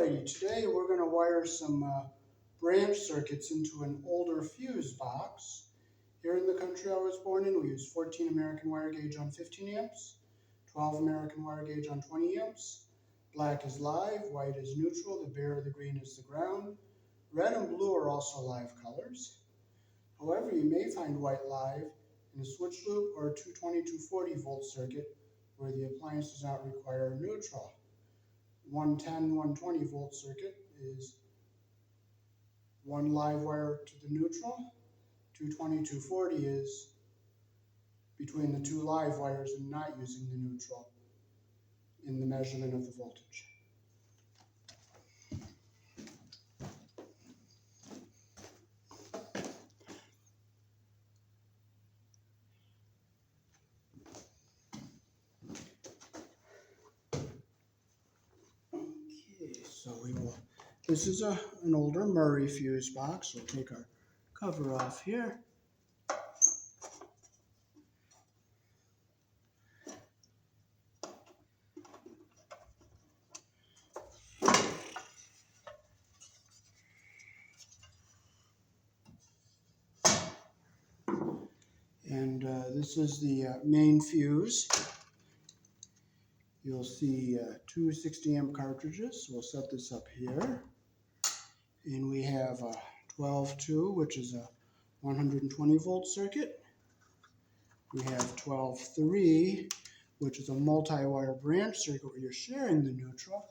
Alrighty, today we're going to wire some branch circuits into an older fuse box. Here in the country I was born in, we use 14 American wire gauge on 15 amps, 12 American wire gauge on 20 amps. Black is live, white is neutral, the bare or the green is the ground. Red and blue are also live colors. However, you may find white live in a switch loop or a 220, 240 volt circuit where the appliance does not require a neutral. 110, 120 volt circuit is one live wire to the neutral. 220, 240 is between the two live wires and not using the neutral in the measurement of the voltage. Okay, so this is an older Murray fuse box. We'll take our cover off here. And this is the main fuse. You'll see two 60 amp cartridges. We'll set this up here. And we have a 12-2, which is a 120 volt circuit. We have 12-3, which is a multi-wire branch circuit where you're sharing the neutral.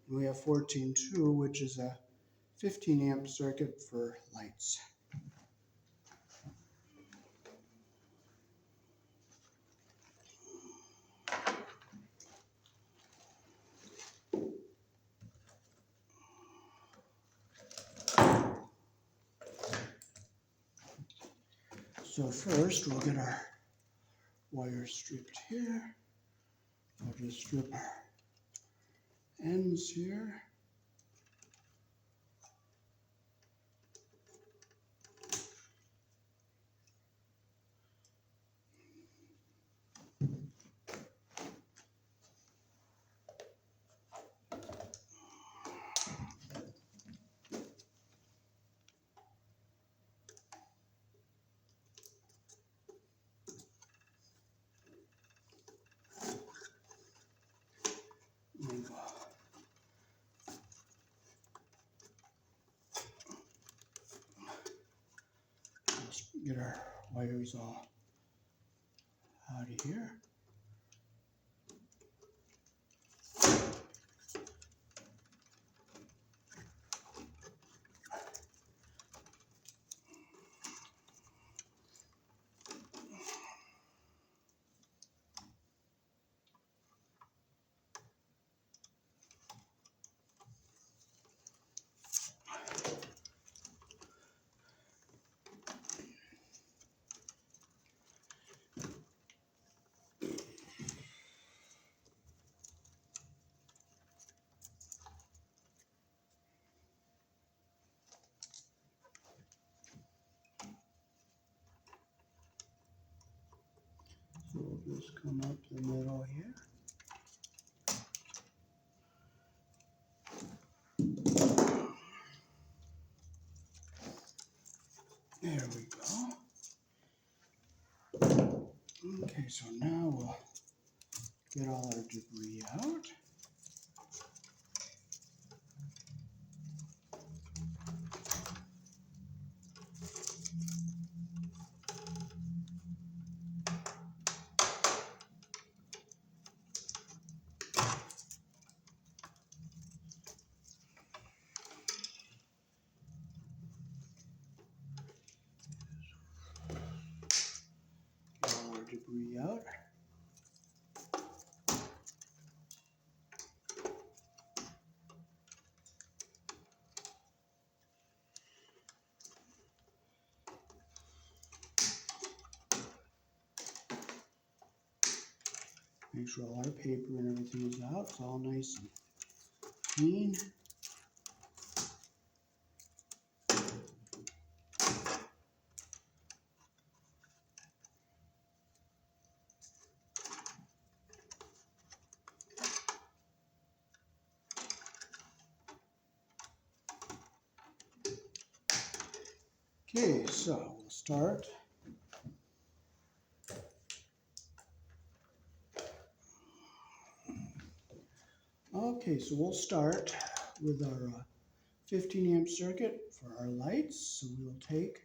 And we have 14-2, which is a 15 amp circuit for lights. So first we'll get our wires stripped here. I'll just strip our ends here. Let's get our wires all out of here. So we'll just come up the middle here. There we go. Okay, so now we'll get all our debris out. Get all our debris out. Make sure all our paper and everything is out. It's all nice and clean. Okay, so we'll start. Okay, so we'll start with our 15 amp circuit for our lights. So we'll take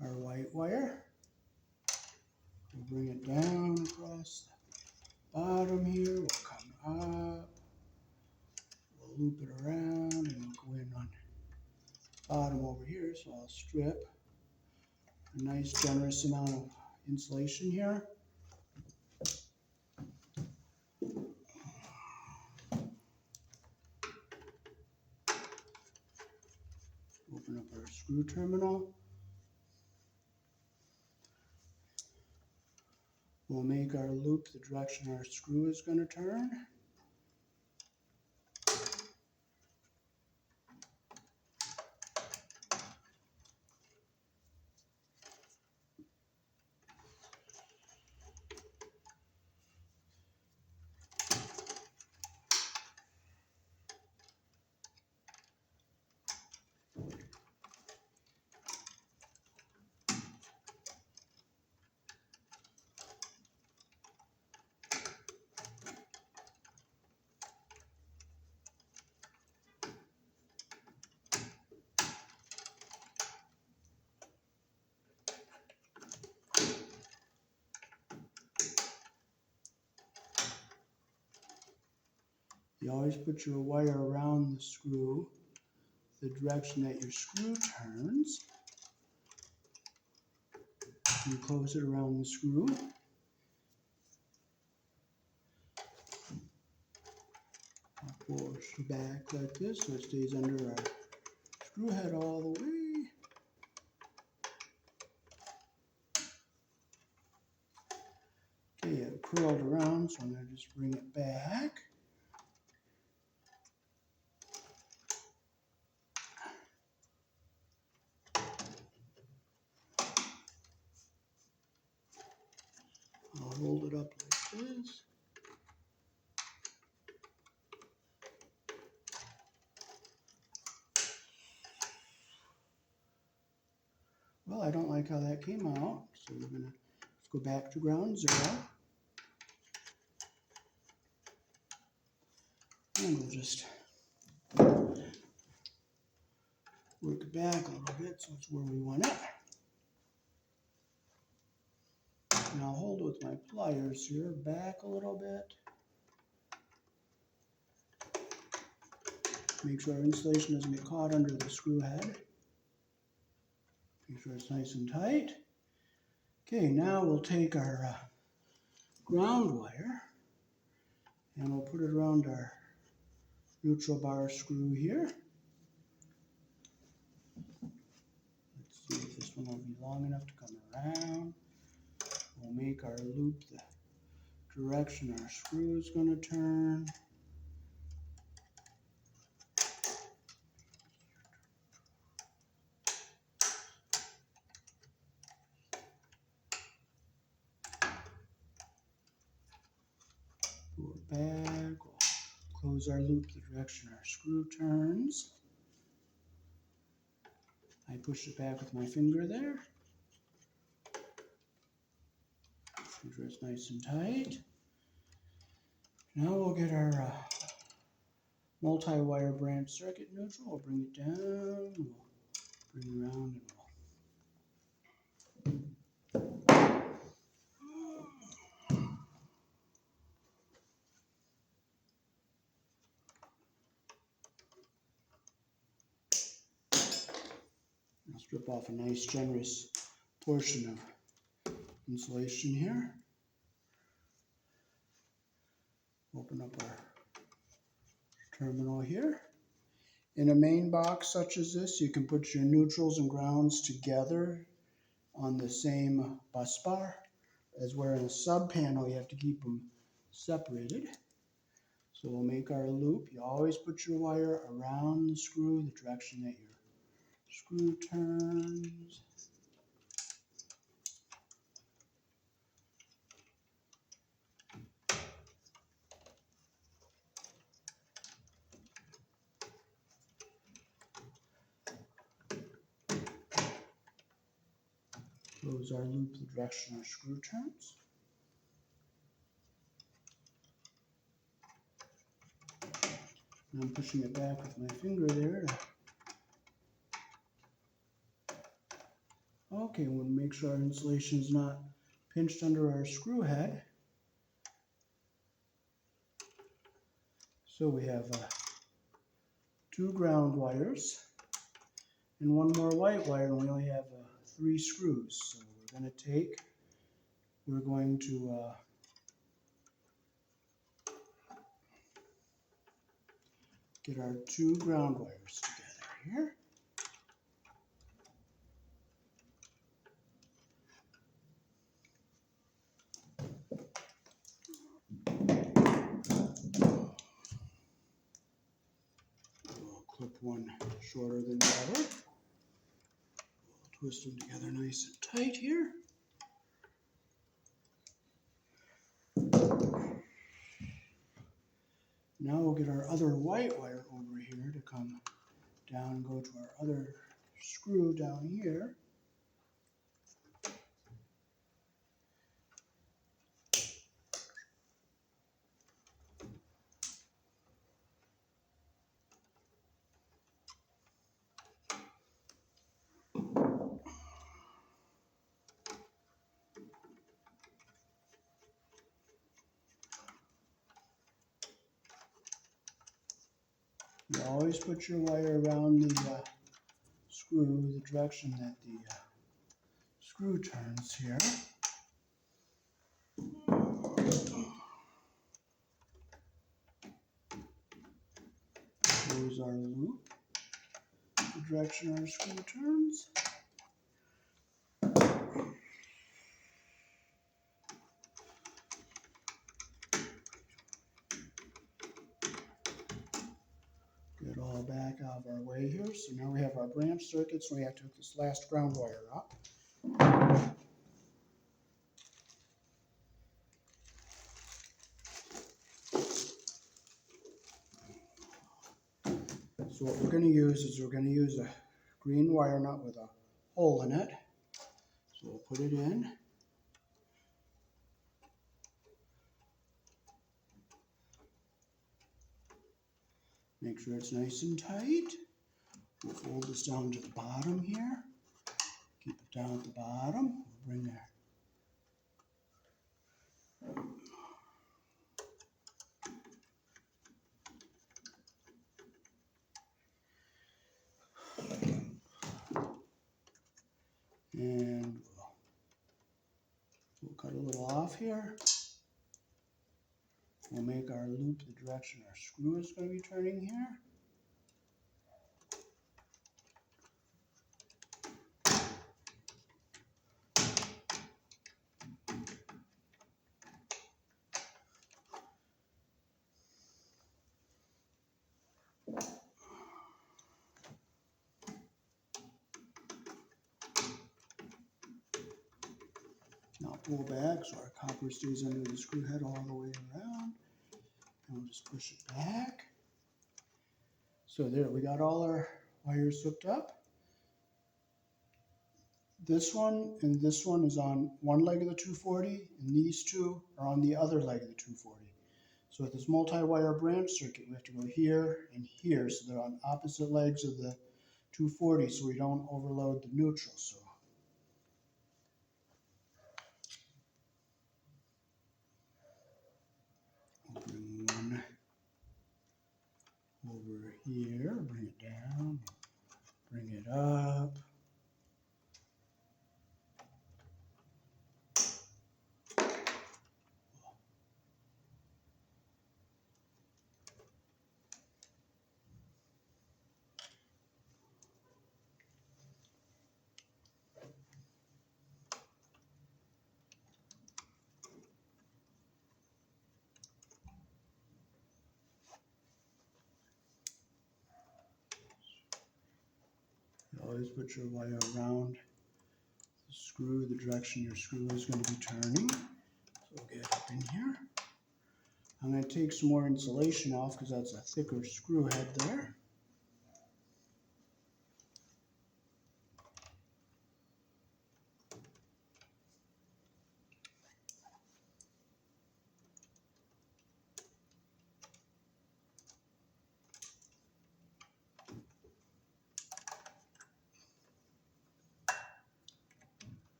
our white wire, we'll bring it down across the bottom here, we'll come up, we'll loop it around, and we'll go in on the bottom over here. So I'll strip a nice generous amount of insulation here. Open up our screw terminal. We'll make our loop the direction our screw is going to turn. You always put your wire around the screw, the direction that your screw turns. You close it around the screw. I'll push back like this so it stays under our screw head all the way. Okay, it curled around, so I'm going to just bring it back. I'll hold it up like this. Well, I don't like how that came out, so we're going to go back to ground zero. And we'll just work it back a little bit so it's where we want it. And I'll hold with my pliers here, back a little bit. Make sure our insulation doesn't get caught under the screw head. Make sure it's nice and tight. Okay, now we'll take our ground wire and we'll put it around our neutral bar screw here. Let's see if this one will be long enough to come around. We'll make our loop the direction our screw is going to turn. Pull it back. We'll close our loop the direction our screw turns. I push it back with my finger there. Make sure it's nice and tight. Now we'll get our multi-wire branch circuit neutral. We'll bring it down. We'll bring it around and I'll strip off a nice generous portion of insulation here. Open up our terminal here. In a main box such as this, you can put your neutrals and grounds together on the same bus bar, as where in a sub panel you have to keep them separated. So we'll make our loop. You always put your wire around the screw, the direction that your screw turns. Those are loop the direction our screw turns. And I'm pushing it back with my finger there. Okay, we'll make sure our insulation is not pinched under our screw head. So we have 2 ground wires and 1 more white wire, and we only have 3 screws. So we're going to get our 2 ground wires together here. We'll clip one shorter than the other. We'll twist them together nice and tight here. Now we'll get our other white wire over here to come down and go to our other screw down here. You always put your wire around the screw, the direction that the screw turns here. Those are loop, the direction our screw turns. Get it all back out of our way here. So now we have our branch circuit, so we have to hook this last ground wire up. So what we're going to use is we're going to use a green wire nut with a hole in it. So we'll put it in. Make sure it's nice and tight. We'll fold this down to the bottom here. Keep it down at the bottom. We'll bring our and we'll cut a little off here. We'll make our loop the direction our screw is going to be turning here. Now pull back so our copper stays under the screw head all the way around. And we'll just push it back. So there, we got all our wires hooked up. This one and this one is on one leg of the 240, and these two are on the other leg of the 240. So with this multi-wire branch circuit, we have to go here and here, so they're on opposite legs of the 240, so we don't overload the neutral. So we'll bring one over here, bring it down, bring it up. Always put your wire around the screw, the direction your screw is going to be turning. So we'll get it up in here. I'm going to take some more insulation off because that's a thicker screw head there.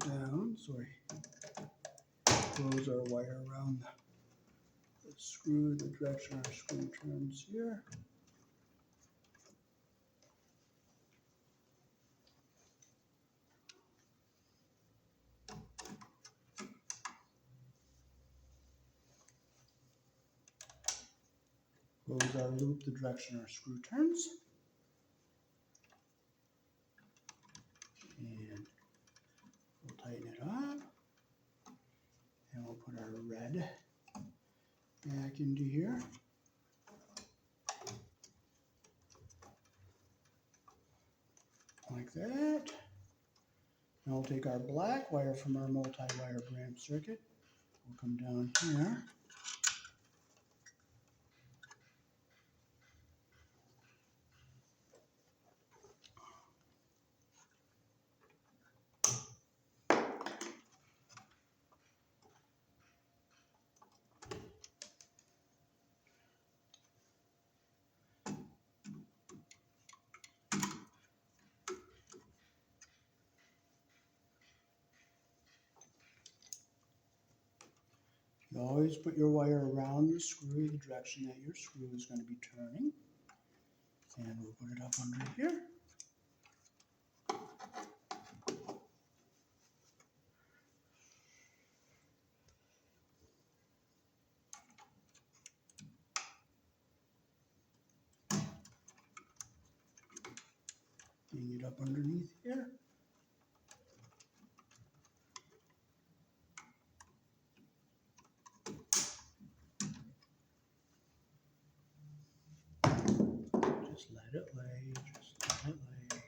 down so we close our wire around the screw, the direction our screw turns here. Close our loop the direction our screw turns. And we'll tighten it up. And we'll put our red back into here. Like that. Now we'll take our black wire from our multi-wire branch circuit. We'll come down here. You always put your wire around the screw, the direction that your screw is going to be turning. And we'll put it up under here. Hang it up underneath here. Just let it lay, just let it lay.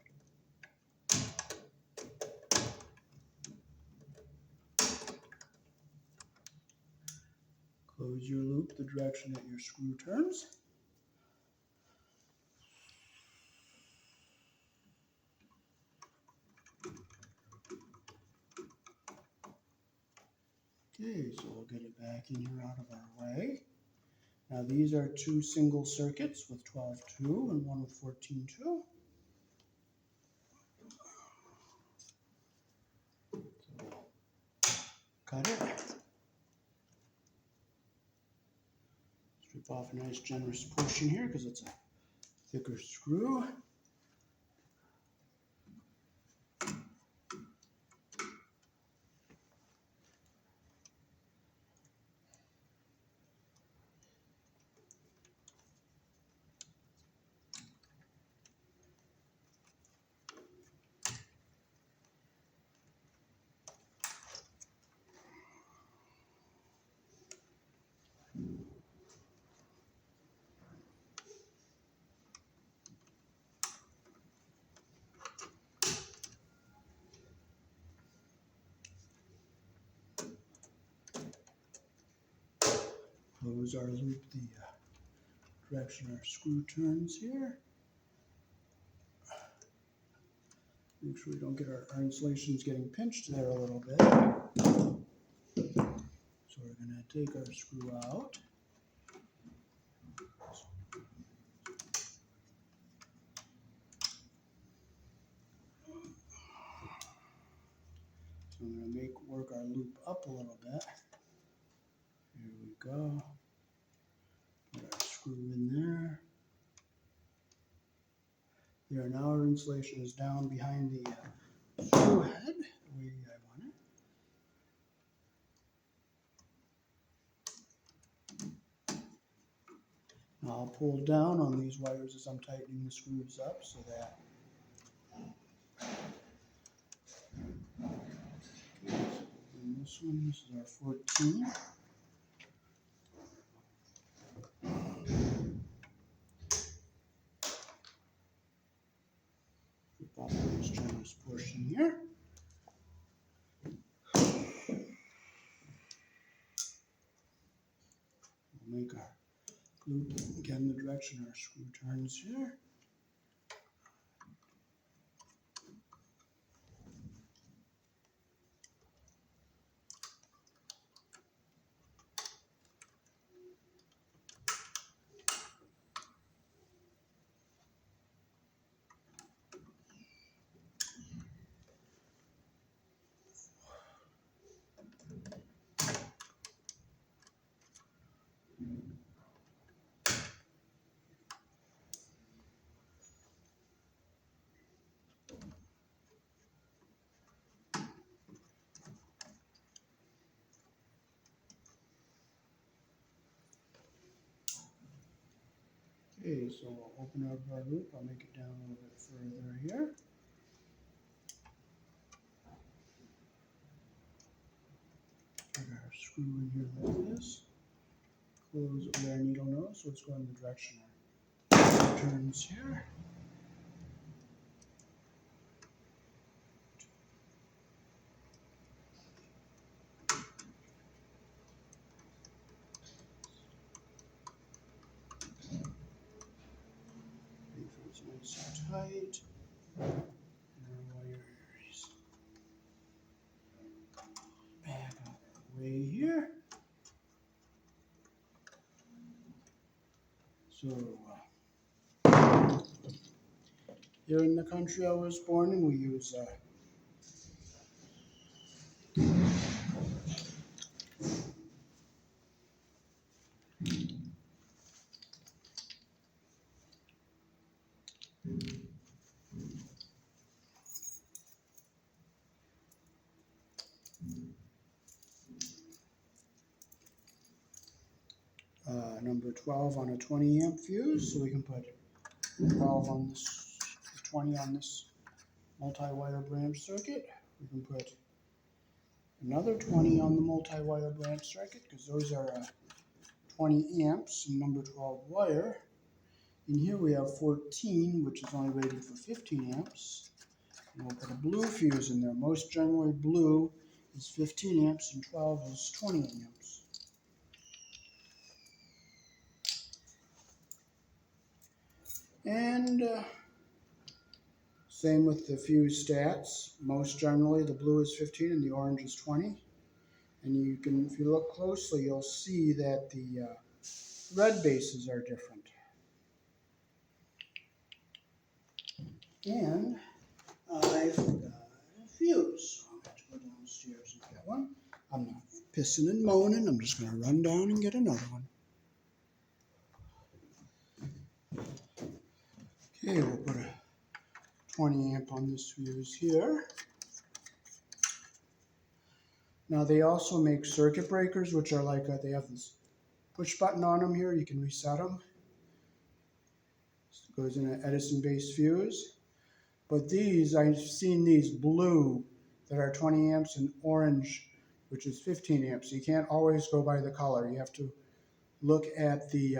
Close your loop the direction that your screw turns. Okay, so we'll get it back in here out of our way. Now these are two single circuits with 12-2 and one with 14-2. So we'll cut it. Strip off a nice generous portion here because it's a thicker screw. Close our loop the direction our screw turns here. Make sure we don't get our insulations getting pinched there a little bit. So we're going to take our screw out. So I'm going to work our loop up a little bit. Here we go. Put our screw in there. There, now our insulation is down behind the screw head the way I want it. Now I'll pull down on these wires as I'm tightening the screws up so that and this is our 14. Flip off this generous portion here. We'll make our loop again the direction our screw turns here. Okay, so we'll open up our loop. I'll make it down a little bit further here. Put our screw in here like this. Close it where our needle nose, so it's going the direction our turns here. Make sure it's nice and tight. And our wires back out the way here. So, here in the country I was born in, we use number 12 on a 20 amp fuse, so we can put 12 on this, 20 on this multi-wire branch circuit. We can put another 20 on the multi-wire branch circuit, because those are 20 amps and number 12 wire. And here we have 14, which is only rated for 15 amps. And we'll put a blue fuse in there. Most generally blue is 15 amps and 12 is 20 amps. And same with the fuse stats. Most generally the blue is 15 and the orange is 20. And you can, if you look closely, you'll see that the red bases are different. And I forgot a fuse. I'll have to go downstairs and get one. I'm not pissing and moaning. I'm just going to run down and get another one. Okay, we'll put a 20 amp on this fuse here. Now they also make circuit breakers, which are like, they have this push button on them here. You can reset them. It goes in an Edison-based fuse. But these, I've seen these blue that are 20 amps and orange, which is 15 amps. So you can't always go by the color. You have to look at the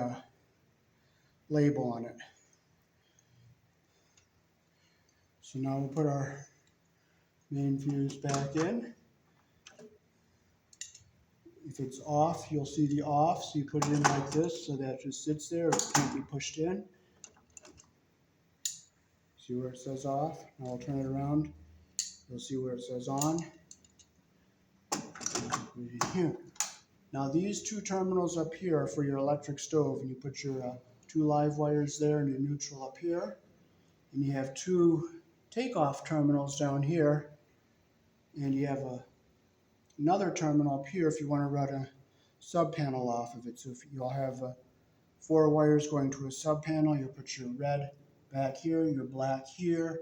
label on it. So now we'll put our main fuse back in. If it's off, you'll see the off, so you put it in like this so that it just sits there. It can't be pushed in. See where it says off? Now I'll turn it around. You'll see where it says on. Right here. Now these two terminals up here are for your electric stove, and you put your two live wires there and your neutral up here. And you have two takeoff terminals down here, and you have another terminal up here if you want to run a sub panel off of it. So if you'll have 4 wires going to a sub panel, you'll put your red back here, your black here,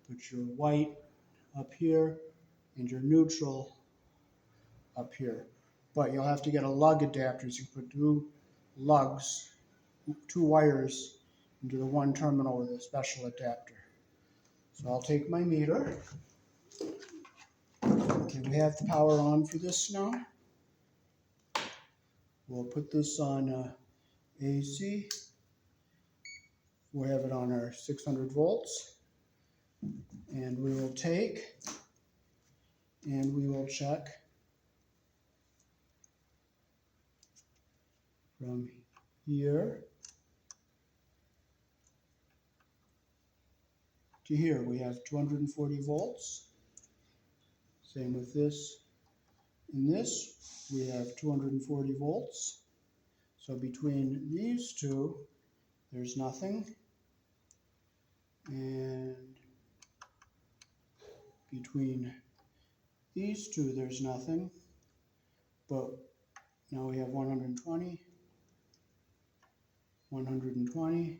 put your white up here, and your neutral up here. But you'll have to get a lug adapter, so you put 2 lugs, 2 wires into the one terminal with a special adapter. So I'll take my meter. Okay, we have the power on for this now. We'll put this on AC. We'll have it on our 600 volts. And we will take and we will check from here to here. We have 240 volts. Same with this and this. We have 240 volts. So between these two, there's nothing. And between these two, there's nothing. But now we have 120. 120,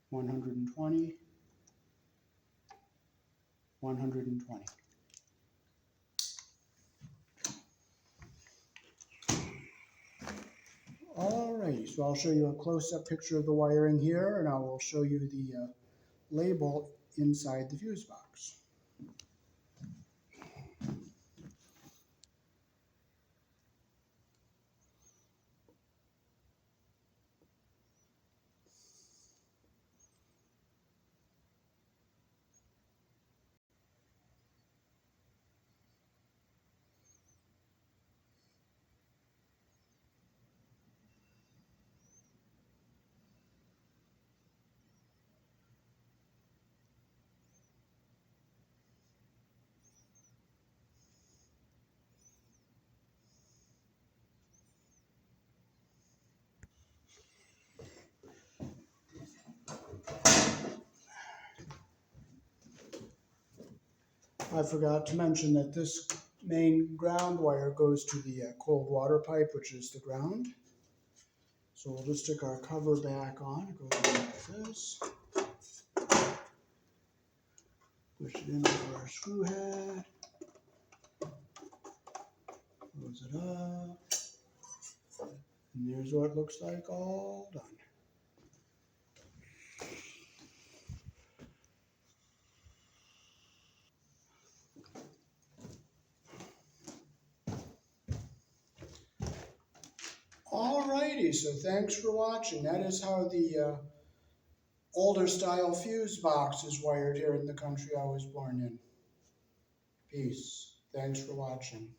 120, 120. Alrighty, so I'll show you a close-up picture of the wiring here, and I will show you the label inside the fuse box. I forgot to mention that this main ground wire goes to the cold water pipe, which is the ground. So we'll just stick our cover back on. It goes on like this. Push it in over our screw head. Close it up. And there's what it looks like all done. Alrighty, so thanks for watching. That is how the older style fuse box is wired here in the country I was born in. Peace. Thanks for watching.